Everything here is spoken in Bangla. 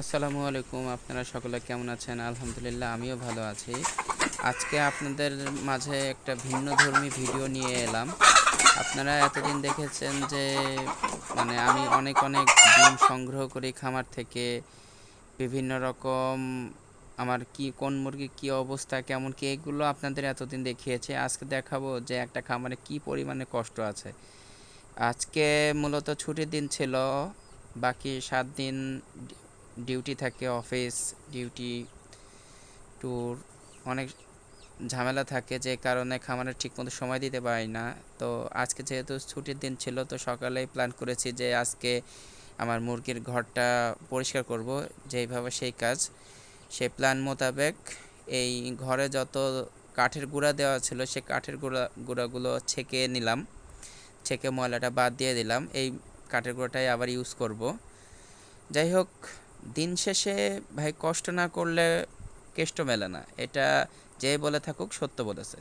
আসসালামু আলাইকুম। আপনারা সকলে কেমন আছেন? আলহামদুলিল্লাহ আমিও ভালো আছি। আজকে আপনাদের মাঝে একটা ভিন্নধর্মী ভিডিও নিয়ে এলাম। আপনারা এতদিন দেখেছেন যে আমি অনেক ডিম সংগ্রহ করি খামার থেকে। বিভিন্ন রকম আমার কোন মুরগির কী অবস্থা, কেমন কি এগুলো আপনাদের এতদিন দেখিয়েছি। আজকে দেখাবো যে একটা খামারে কি পরিমাণে কষ্ট আছে। আজকে মূলত ছুটির দিন ছিল। বাকি ৭ দিন ডিউটি থাকে, অফিস ডিউটি, ট্যুর, অনেক ঝামেলা থাকে, যে কারণে খামারে ঠিকমতো সময় দিতে পারি না। তো আজকে যেহেতু ছুটির দিন ছিল, তো সকালেই প্ল্যান করেছি যে আজকে আমার মুরগির ঘরটা পরিষ্কার করব। যেইভাবে সেই কাজ, সেই প্ল্যান মোতাবেক এই ঘরে যত কাঠের গুঁড়া দেওয়া ছিল সে কাঠের গুঁড়াগুলো ছেঁকে নিলাম, ছেঁকে ময়লাটা বাদ দিয়ে দিলাম। এই কাঠের গুঁড়োটাই আবার ইউজ করব। যাই হোক, দিন শেষে ভাই কষ্ট না করলে কেষ্ট মেলে না, এটা যে বলে থাকুক সত্য বলেছে।